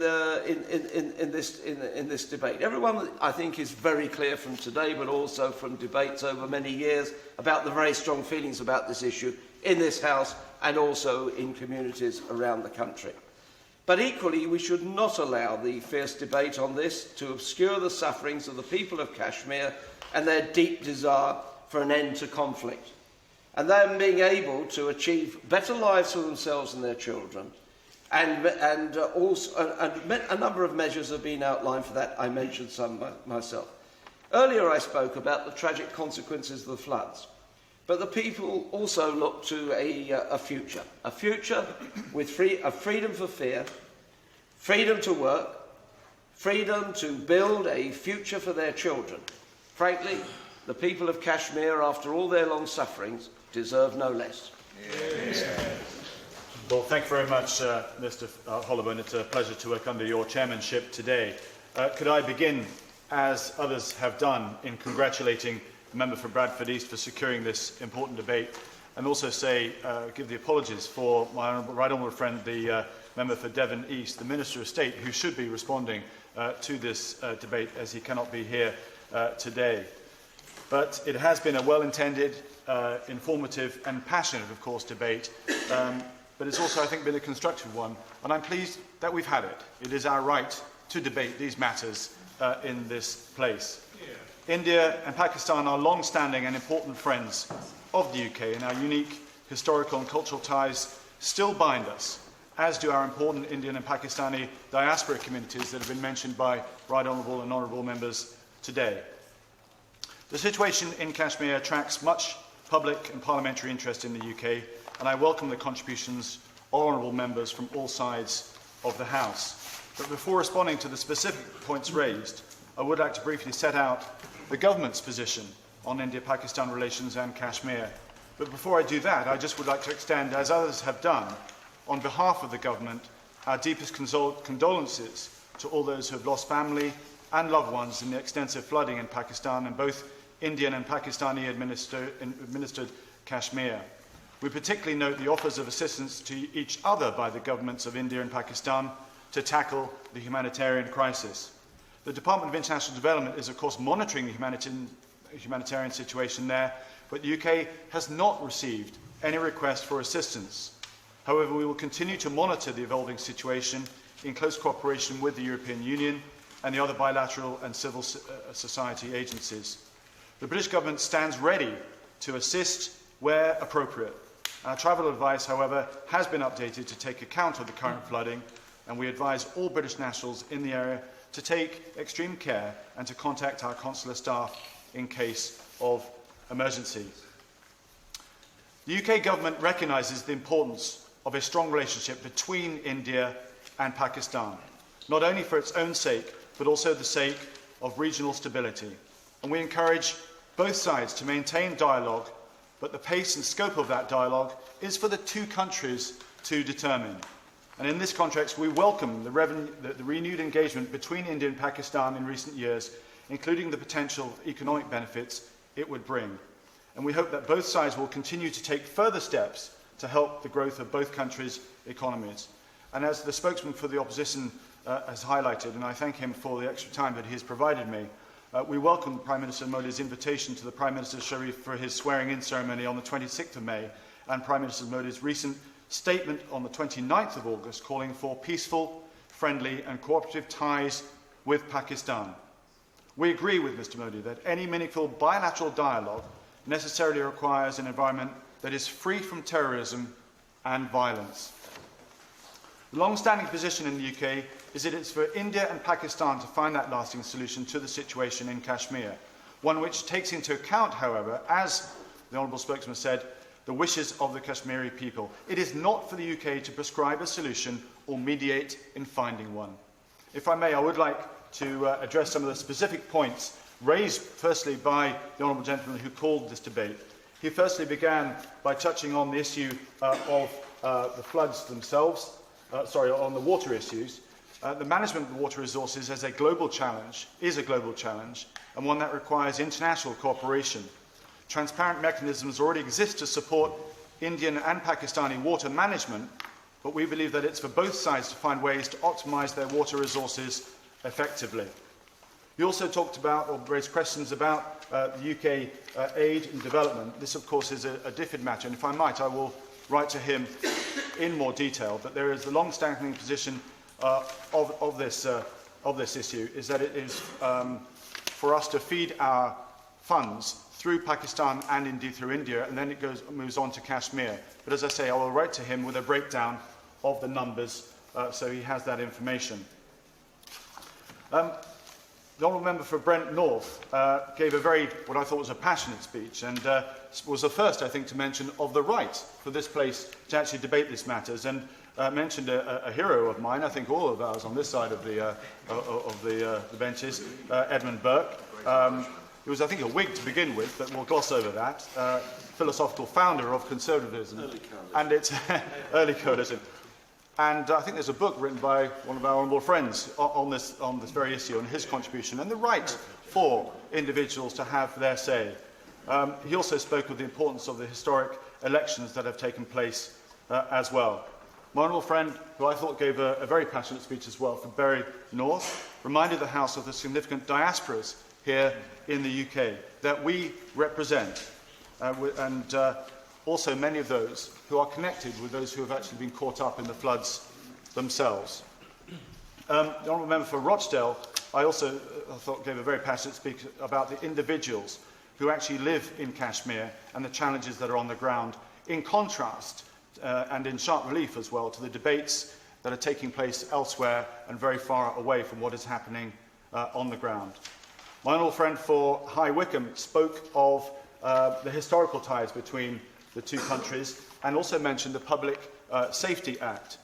this debate. Everyone, I think, is very clear from today, but also from debates over many years, about the very strong feelings about this issue in this House and also in communities around the country. But equally, we should not allow the fierce debate on this to obscure the sufferings of the people of Kashmir and their deep desire for an end to conflict, and them being able to achieve better lives for themselves and their children. And also a number of measures have been outlined for that. I mentioned some myself. Earlier I spoke about the tragic consequences of the floods, but the people also look to a future with freedom for fear, freedom to work, freedom to build a future for their children. Frankly, the people of Kashmir, after all their long sufferings, deserve no less.
Yeah. Well, thank you very much, Mr. Hollowburn. It's a pleasure to work under your chairmanship today. Could I begin, as others have done, in congratulating the member for Bradford East for securing this important debate, and also give the apologies for my right honourable friend, the member for Devon East, the Minister of State, who should be responding to this debate, as he cannot be here today. But it has been a well-intended, informative and passionate, of course, debate. But it's also, I think, been a constructive one, and I'm pleased that we've had it. It is our right to debate these matters in this place. Yeah. India and Pakistan are long-standing and important friends of the UK, and our unique historical and cultural ties still bind us, as do our important Indian and Pakistani diaspora communities that have been mentioned by right honourable and honourable members today. The situation in Kashmir attracts much public and parliamentary interest in the UK, and I welcome the contributions of honourable members from all sides of the House. But before responding to the specific points raised, I would like to briefly set out the government's position on India-Pakistan relations and Kashmir. But before I do that, I just would like to extend, as others have done, on behalf of the government, our deepest condolences to all those who have lost family and loved ones in the extensive flooding in Pakistan and both Indian and Pakistani administered Kashmir. We particularly note the offers of assistance to each other by the governments of India and Pakistan to tackle the humanitarian crisis. The Department of International Development is, of course, monitoring the humanitarian situation there, but the UK has not received any request for assistance. However, we will continue to monitor the evolving situation in close cooperation with the European Union and the other bilateral and civil society agencies. The British government stands ready to assist where appropriate. Our travel advice, however, has been updated to take account of the current flooding, and we advise all British nationals in the area to take extreme care and to contact our consular staff in case of emergency. The UK government recognises the importance of a strong relationship between India and Pakistan, not only for its own sake, but also the sake of regional stability. And we encourage both sides to maintain dialogue, but the pace and scope of that dialogue is for the two countries to determine. And in this context, we welcome the renewed engagement between India and Pakistan in recent years, including the potential economic benefits it would bring. And we hope that both sides will continue to take further steps to help the growth of both countries' economies. And as the spokesman for the opposition has highlighted, and I thank him for the extra time that he has provided me, we welcome Prime Minister Modi's invitation to the Prime Minister Sharif for his swearing-in ceremony on the 26th of May, and Prime Minister Modi's recent statement on the 29th of August calling for peaceful, friendly and cooperative ties with Pakistan. We agree with Mr Modi that any meaningful bilateral dialogue necessarily requires an environment that is free from terrorism and violence. The long-standing position in the UK is that it's for India and Pakistan to find that lasting solution to the situation in Kashmir, one which takes into account, however, as the Honourable Spokesman said, the wishes of the Kashmiri people. It is not for the UK to prescribe a solution or mediate in finding one. If I may, I would like to address some of the specific points raised firstly by the Honourable Gentleman who called this debate. He firstly began by touching on the issue of the floods themselves, on the water issues. The management of the water resources is a global challenge, and one that requires international cooperation. Transparent mechanisms already exist to support Indian and Pakistani water management, but we believe that it's for both sides to find ways to optimise their water resources effectively. He also talked about, or raised questions about, the UK aid and development. This, of course, is a DFID matter, and if I might, I will write to him in more detail. But there is the long-standing position of this issue, is that it is for us to feed our funds through Pakistan and indeed through India, and then it moves on to Kashmir. But as I say, I will write to him with a breakdown of the numbers, so he has that information. The Honourable Member for Brent North gave what I thought was a passionate speech, and was the first, I think, to mention of the right for this place to actually debate these matters, and mentioned a hero of mine, I think all of ours on this side of the benches, Edmund Burke. He was, I think, a Whig to begin with, but we'll gloss over that. Philosophical founder of conservatism and its early coalition. And I think there's a book written by one of our honourable friends on this very issue, and his contribution, and the right for individuals to have their say. He also spoke of the importance of the historic elections that have taken place as well. My honourable friend, who I thought gave a very passionate speech as well, from Bury North, reminded the House of the significant diasporas here in the UK that we represent, and also many of those who are connected with those who have actually been caught up in the floods themselves. The Honourable Member for Rochdale, I also thought gave a very passionate speech about the individuals who actually live in Kashmir and the challenges that are on the ground, in contrast and in sharp relief as well to the debates that are taking place elsewhere and very far away from what is happening on the ground. My honourable friend for High Wycombe spoke of the historical ties between the two countries and also mentioned the Public Safety Act.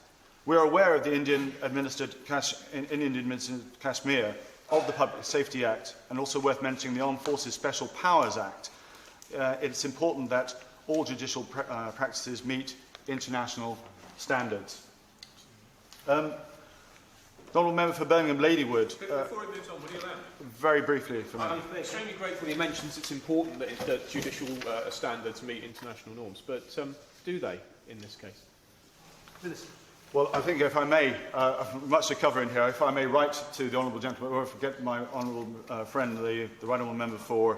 We are aware of the Indian-administered Kashmir, of the Public Safety Act, and also worth mentioning the Armed Forces Special Powers Act. It's important that all judicial practices meet international standards. The Honourable Member for Birmingham Ladywood.
Before it moves on, would you allow me?
Very briefly for me.
I'm extremely grateful he mentions it's important that judicial standards meet international norms, but do they in this case?
Well, I think if I may, much to cover in here, if I may write to the honourable gentleman, or forget my honourable friend, the right honourable member for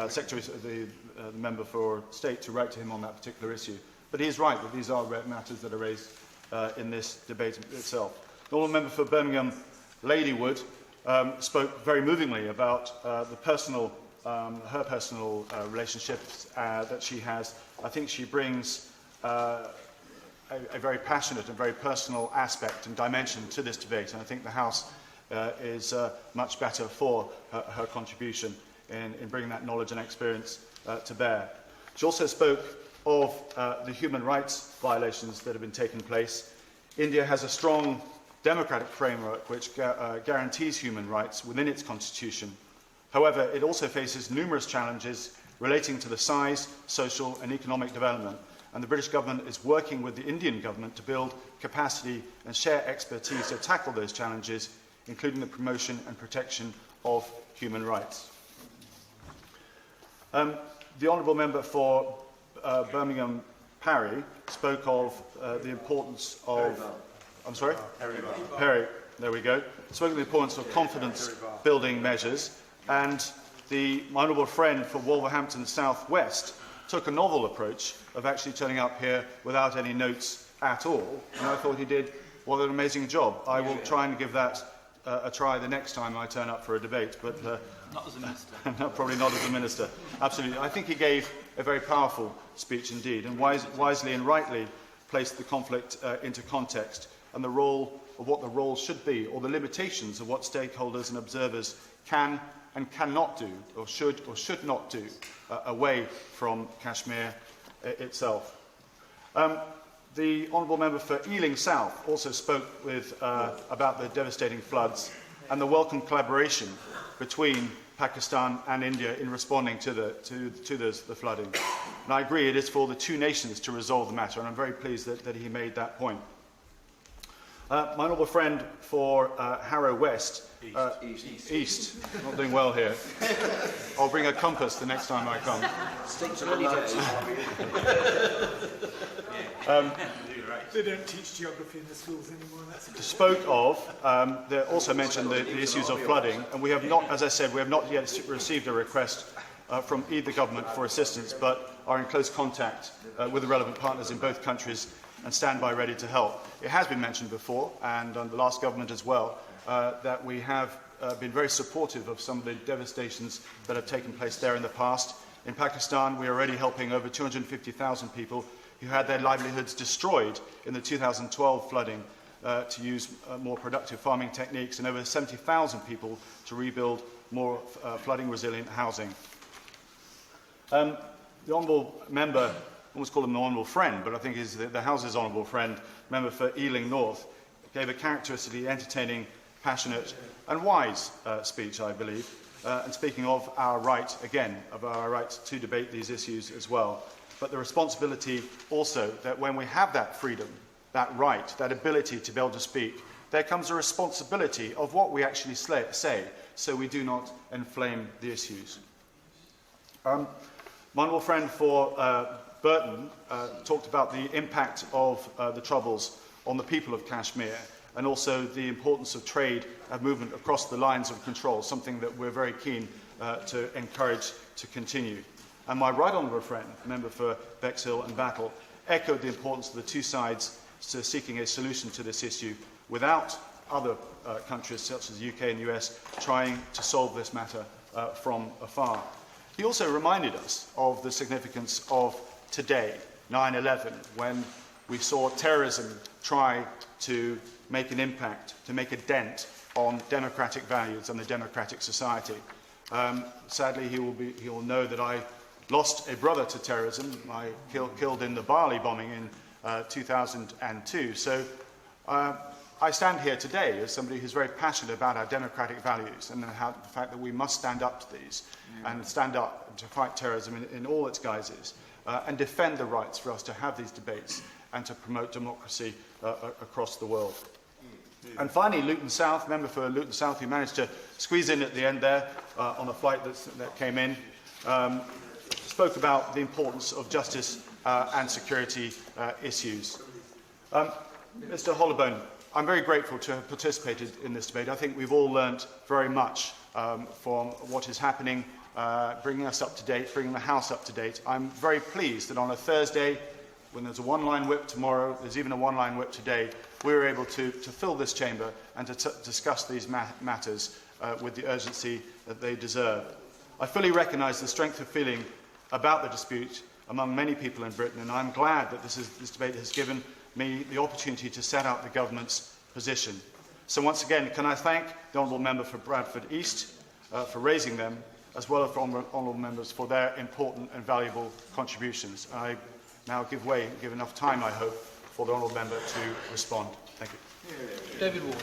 Secretary, the member for State, to write to him on that particular issue. But he is right that these are matters that are raised in this debate itself. The honourable member for Birmingham, Ladywood, spoke very movingly about the personal, her personal relationships that she has. I think she brings a very passionate and very personal aspect and dimension to this debate, and I think the House is much better for her contribution in bringing that knowledge and experience to bear. She also spoke of the human rights violations that have been taking place. India has a strong democratic framework which guarantees human rights within its constitution. However, it also faces numerous challenges relating to the size, social and economic development, and the British government is working with the Indian government to build capacity and share expertise to tackle those challenges, including the promotion and protection of human rights. The honourable member for Birmingham Parry spoke of the importance of... I'm sorry? Perry, there we go. Spoke of the importance of confidence-building measures, and my honourable friend for Wolverhampton South West took a novel approach of actually turning up here without any notes at all, and I thought he did what an amazing job. I will try and give that a try the next time I turn up for a debate, but
Not as a minister.
no, probably not as a minister. Absolutely. I think he gave a very powerful speech indeed, and wisely and rightly placed the conflict into context and the role of what the role should be, or the limitations of what stakeholders and observers can and cannot do, or should not do, away from Kashmir itself. The honourable member for Ealing South also spoke about the devastating floods and the welcome collaboration between Pakistan and India in responding to the flooding. And I agree, it is for the two nations to resolve the matter, and I'm very pleased that he made that point. My honourable friend for Harrow West, East, not doing well here. I'll bring a compass the next time I come.
They don't teach geography in the schools anymore.
Spoke of, they also mentioned the issues of flooding, and we have not, as I said, we have not yet received a request from either government for assistance, but are in close contact with the relevant partners in both countries and stand by ready to help. It has been mentioned before, and under the last government as well, that we have been very supportive of some of the devastations that have taken place there in the past. In Pakistan, we are already helping over 250,000 people who had their livelihoods destroyed in the 2012 flooding to use more productive farming techniques, and over 70,000 people to rebuild more flooding-resilient housing. The honourable member, I almost call him the honourable friend, but I think he's the House's honourable friend, member for Ealing North, gave a characteristically entertaining, passionate and wise speech, I believe, and speaking of our right, again, of our right to debate these issues as well. But the responsibility also that when we have that freedom, that right, that ability to be able to speak, there comes a responsibility of what we actually say, so we do not inflame the issues. My honourable friend for Burton talked about the impact of the Troubles on the people of Kashmir, and also the importance of trade and movement across the lines of control, something that we're very keen to encourage to continue. And my right honourable friend, member for Bexhill and Battle, echoed the importance of the two sides to seeking a solution to this issue without other countries such as the UK and US trying to solve this matter from afar. He also reminded us of the significance of today, 9/11, when we saw terrorism try to make an impact, to make a dent on democratic values and the democratic society. Sadly, he will know that I lost a brother to terrorism. I killed in the Bali bombing in 2002. So I stand here today as somebody who's very passionate about our democratic values and the fact that we must stand up to these and stand up to fight terrorism in all its guises and defend the rights for us to have these debates and to promote democracy across the world. And finally, Luton South, member for Luton South, who managed to squeeze in at the end there on a flight that came in, spoke about the importance of justice and security issues. Mr Hollowbone, I'm very grateful to have participated in this debate. I think we've all learnt very much from what is happening, bringing us up to date, bringing the House up to date. I'm very pleased that on a Thursday, when there's a one-line whip tomorrow, there's even a one-line whip today, we were able to fill this chamber and to discuss these matters with the urgency that they deserve. I fully recognise the strength of feeling about the dispute among many people in Britain, and I'm glad that this debate has given me the opportunity to set out the government's position. So once again, can I thank the Honourable Member for Bradford East for raising them, as well as for Honourable Members for their important and valuable contributions. I now give enough time, I hope, for the Honourable Member to respond. Thank you.
David Ward.